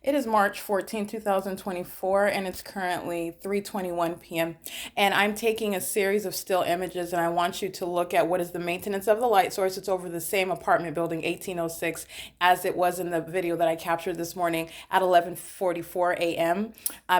It is March 14, 2024, and it's currently 3:21 p.m. And I'm taking a series of still images, and I want you to look at what is the maintenance of the light source. It's over the same apartment building, 1806, as it was in the video that I captured this morning at 11:44 a.m.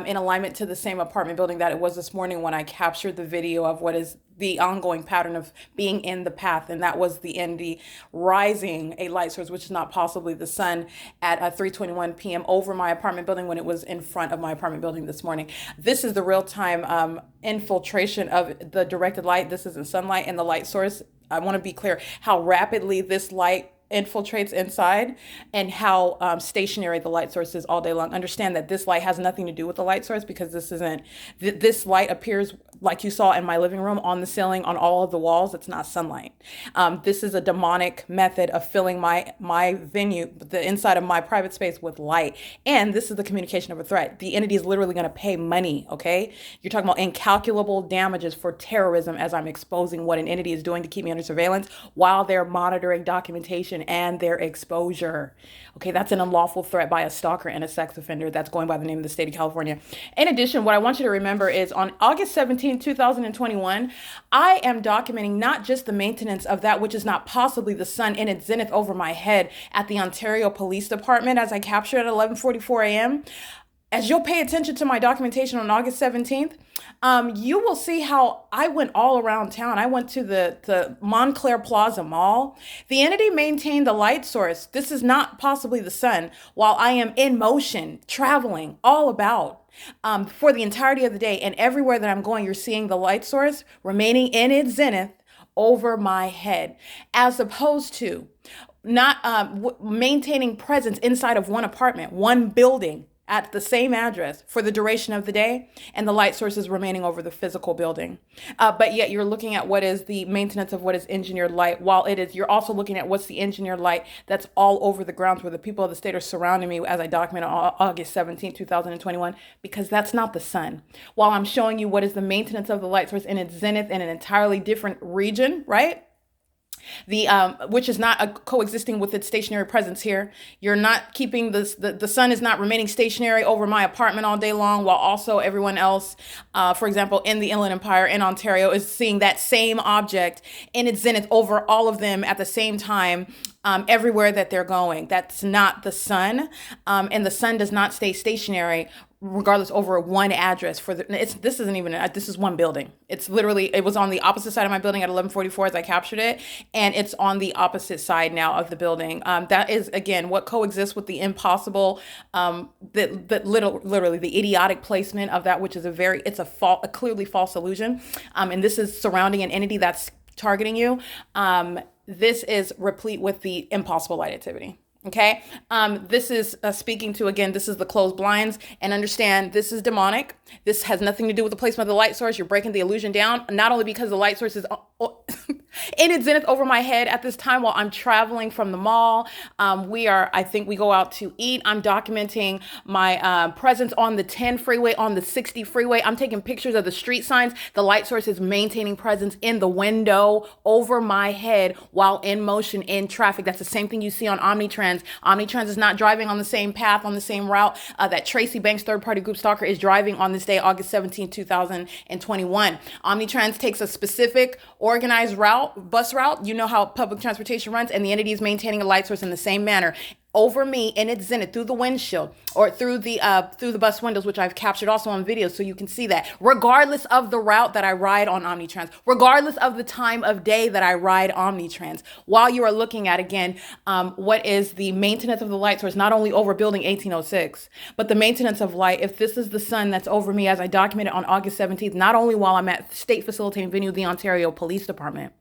In alignment to the same apartment building that it was this morning when I captured the video of what is the ongoing pattern of being in the path, and that was the ND rising a light source, which is not possibly the sun, at 3:21 p.m. over my apartment building when it was in front of my apartment building this morning. This is the real time infiltration of the directed light. This isn't sunlight and the light source. I want to be clear how rapidly this light infiltrates inside and how stationary the light source is all day long. Understand that this light has nothing to do with the light source, because this isn't, this light appears like you saw in my living room on the ceiling, on all of the walls. It's not sunlight. This is a demonic method of filling my venue, the inside of my private space, with light. And this is the communication of a threat. The entity is literally going to pay money. Okay. You're talking about incalculable damages for terrorism, as I'm exposing what an entity is doing to keep me under surveillance while they're monitoring documentation and their exposure. Okay, that's an unlawful threat by a stalker and a sex offender that's going by the name of the state of California. In addition, what I want you to remember is on August 17, 2021, I am documenting not just the maintenance of that which is not possibly the sun in its zenith over my head at the Ontario Police Department, as I captured at 11:44 a.m. As you'll pay attention to my documentation on August 17th, you will see how I went all around town. I went to the Montclair Plaza Mall. The entity maintained the light source. This is not possibly the sun, while I am in motion, traveling all about for the entirety of the day. And everywhere that I'm going, you're seeing the light source remaining in its zenith over my head, as opposed to not maintaining presence inside of one apartment, one building, at the same address for the duration of the day, and the light sources remaining over the physical building. But yet you're looking at what is the maintenance of what is engineered light, while it is, you're also looking at what's the engineered light that's all over the grounds where the people of the state are surrounding me, as I document on August 17, 2021, because that's not the sun. While I'm showing you what is the maintenance of the light source in its zenith in an entirely different region, right? The which is not coexisting with its stationary presence here. You're not keeping this, the sun is not remaining stationary over my apartment all day long, while also everyone else, for example, in the Inland Empire in Ontario, is seeing that same object in its zenith over all of them at the same time, everywhere that they're going. That's not the sun, and the sun does not stay stationary regardless over one address for this isn't even this is one building. It's literally, it was on the opposite side of my building at 11:44 as I captured it, and it's on the opposite side now of the building. That is again what coexists with the impossible, literally the idiotic placement of that, which is a clearly false illusion, and this is surrounding an entity that's targeting you. This is replete with the impossible light activity. Okay. This is speaking to, again, this is the closed blinds, and understand this is demonic. This has nothing to do with the placement of the light source. You're breaking the illusion down, not only because the light source is in its zenith over my head at this time while I'm traveling from the mall. I think we go out to eat. I'm documenting my presence on the 10 freeway, on the 60 freeway. I'm taking pictures of the street signs. The light source is maintaining presence in the window over my head while in motion in traffic. That's the same thing you see on Omnitrans. Omnitrans is not driving on the same path, on the same route that Tracy Banks third-party group stalker is driving on this day, August 17, 2021. Omnitrans takes a specific organized bus route. You know how public transportation runs, and the entity is maintaining a light source in the same manner over me in its zenith through the windshield or through the bus windows, which I've captured also on video, so you can see that regardless of the route that I ride on Omnitrans, regardless of the time of day that I ride Omnitrans, while you are looking at, again, what is the maintenance of the light source, not only over building 1806, but the maintenance of light. If this is the sun that's over me, as I documented on August 17th, not only while I'm at state facilitating venue, the Ontario Police Department,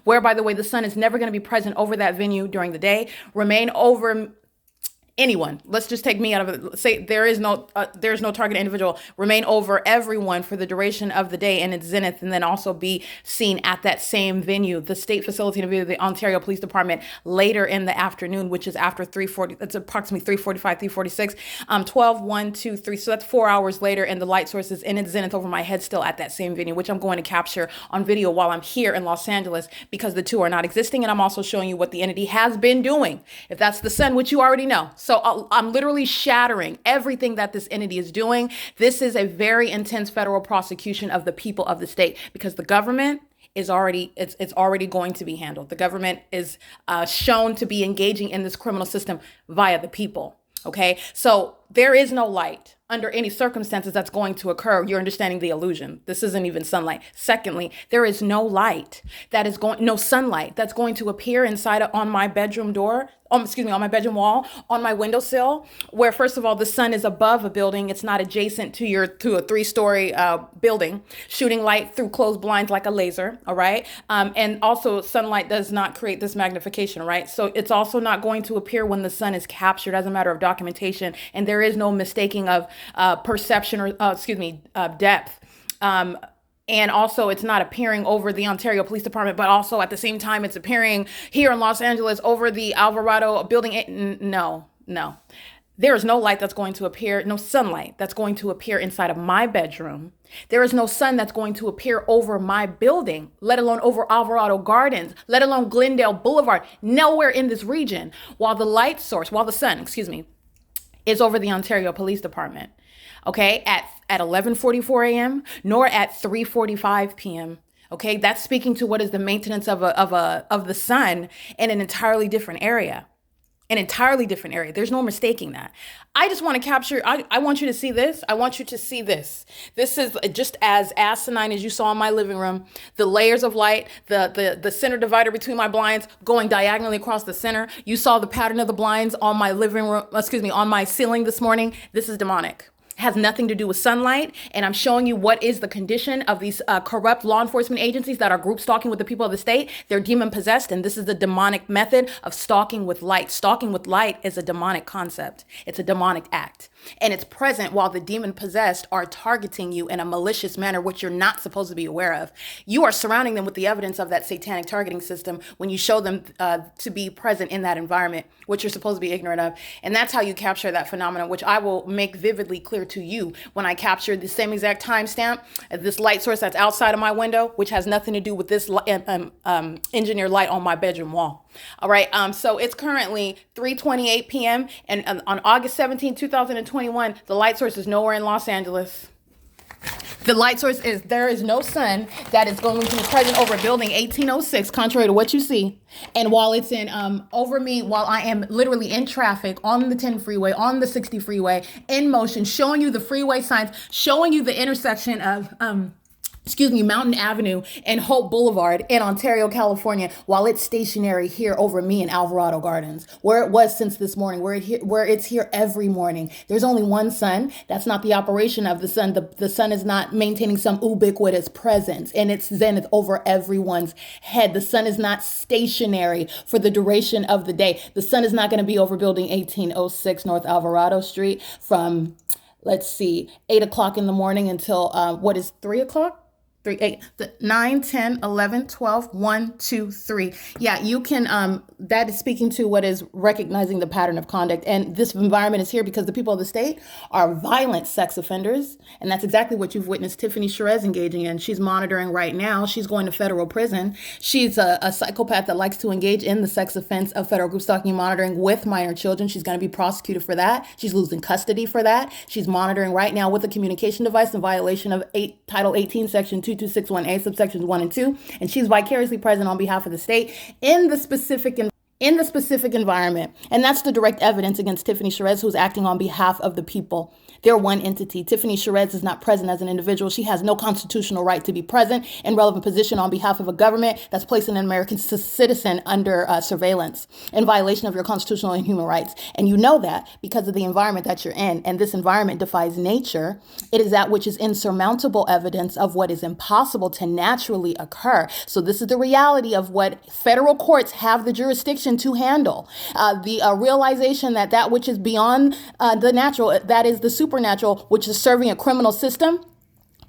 where, by the way, the sun is never going to be present over that venue during the day, remain over anyone. Let's just take me out of it. Say there's no target individual. Remain over everyone for the duration of the day in its zenith, and then also be seen at that same venue, the state facilitating venue, the Ontario Police Department, later in the afternoon, which is after 3:40. That's approximately 3:45, 3:46, 12, 1, 2, 3. So that's 4 hours later, and the light source is in its zenith over my head, still at that same venue, which I'm going to capture on video while I'm here in Los Angeles, because the two are not existing. And I'm also showing you what the entity has been doing. If that's the sun, which you already know. So I'm literally shattering everything that this entity is doing. This is a very intense federal prosecution of the people of the state, because the government is already it's already going to be handled. The government is shown to be engaging in this criminal system via the people. Okay, so there is no light under any circumstances that's going to occur. You're understanding the illusion. This isn't even sunlight. Secondly, there is no light no sunlight that's going to appear inside on my bedroom door. On my bedroom wall, on my windowsill, where first of all, the sun is above a building. It's not adjacent to a 3-story building, shooting light through closed blinds like a laser. All right. And also sunlight does not create this magnification. Right. So it's also not going to appear when the sun is captured as a matter of documentation. And there is no mistaking of perception or depth. And also, it's not appearing over the Ontario Police Department, but also at the same time, it's appearing here in Los Angeles over the Alvarado building. No. There is no light that's going to appear, no sunlight that's going to appear inside of my bedroom. There is no sun that's going to appear over my building, let alone over Alvarado Gardens, let alone Glendale Boulevard, nowhere in this region, while the sun, is over the Ontario Police Department. Okay, at 11:44 a.m. nor at 3:45 p.m. Okay, that's speaking to what is the maintenance of the sun in an entirely different area. There's no mistaking that. I just want to capture. I want you to see this. I want you to see this. This is just as asinine as you saw in my living room. The layers of light, the center divider between my blinds going diagonally across the center. You saw the pattern of the blinds on my on my ceiling this morning. This is demonic. Has nothing to do with sunlight. And I'm showing you what is the condition of these corrupt law enforcement agencies that are group stalking with the people of the state. They're demon possessed. And this is the demonic method of stalking with light. Stalking with light is a demonic concept. It's a demonic act. And it's present while the demon possessed are targeting you in a malicious manner, which you're not supposed to be aware of. You are surrounding them with the evidence of that satanic targeting system when you show them to be present in that environment, which you're supposed to be ignorant of. And that's how you capture that phenomenon, which I will make vividly clear to you when I capture the same exact timestamp, this light source that's outside of my window, which has nothing to do with this engineered light on my bedroom wall. All right. So it's currently 3:28 p.m. and on August 17, 2021, the light source is nowhere in Los Angeles. The light source there is no sun that is going to be present over building 1806, contrary to what you see. And while it's over me, while I am literally in traffic on the 10 freeway, on the 60 freeway, in motion, showing you the freeway signs, showing you the intersection of Mountain Avenue and Hope Boulevard in Ontario, California, while it's stationary here over me in Alvarado Gardens, where it was since this morning, where it's here every morning. There's only one sun. That's not the operation of the sun. The sun is not maintaining some ubiquitous presence, and its zenith over everyone's head. The sun is not stationary for the duration of the day. The sun is not going to be over building 1806 North Alvarado Street from, 8 o'clock in the morning until, 3 o'clock? 9, 10, 11, 12, 1, 2, 3. Yeah, you can, that is speaking to what is recognizing the pattern of conduct. And this environment is here because the people of the state are violent sex offenders. And that's exactly what you've witnessed Tiffany Sherez engaging in. She's monitoring right now. She's going to federal prison. She's a psychopath that likes to engage in the sex offense of federal group stalking and monitoring with minor children. She's going to be prosecuted for that. She's losing custody for that. She's monitoring right now with a communication device in violation of Title 18, Section 2261A, subsections 1 and 2, and she's vicariously present on behalf of the state in the specific environment. And that's the direct evidence against Tiffany Sherez, who's acting on behalf of the people. They're one entity. Tiffany Sherez is not present as an individual. She has no constitutional right to be present in relevant position on behalf of a government that's placing an American citizen under surveillance in violation of your constitutional and human rights. And you know that because of the environment that you're in. And this environment defies nature. It is that which is insurmountable evidence of what is impossible to naturally occur. So this is the reality of what federal courts have the jurisdiction to handle. The realization that which is beyond the natural, that is the supernatural, which is serving a criminal system,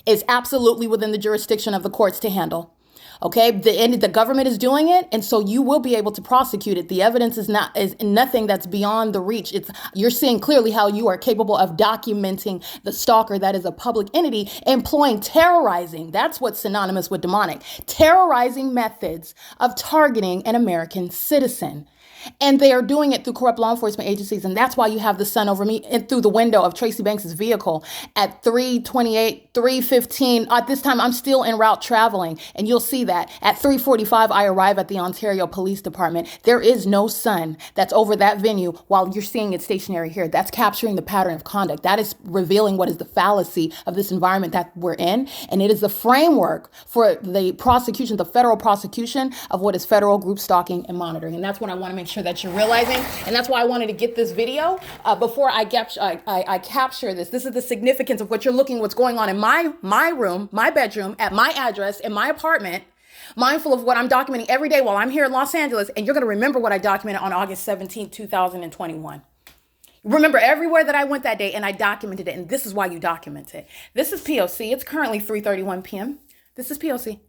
is absolutely within the jurisdiction of the courts to handle. Okay, the government is doing it, and so you will be able to prosecute it. The evidence is nothing that's beyond the reach. You're seeing clearly how you are capable of documenting the stalker that is a public entity, employing terrorizing. That's what's synonymous with demonic. Terrorizing methods of targeting an American citizen. And they are doing it through corrupt law enforcement agencies. And that's why you have the sun over me and through the window of Tracy Banks's vehicle at 3:28, 3:15. At this time, I'm still en route traveling. And you'll see that at 3:45, I arrive at the Ontario Police Department. There is no sun that's over that venue while you're seeing it stationary here. That's capturing the pattern of conduct. That is revealing what is the fallacy of this environment that we're in. And it is the framework for the prosecution, the federal prosecution of what is federal group stalking and monitoring. And that's what I want to make sure that you're realizing. And that's why I wanted to get this video before I capture this. This is the significance of what you're looking, what's going on in my room, my bedroom, at my address, in my apartment, mindful of what I'm documenting every day while I'm here in Los Angeles. And you're going to remember what I documented on August 17, 2021. Remember everywhere that I went that day, and I documented it. And this is why you document it. This is P.O.C. It's currently 3:31 p.m. This is P.O.C.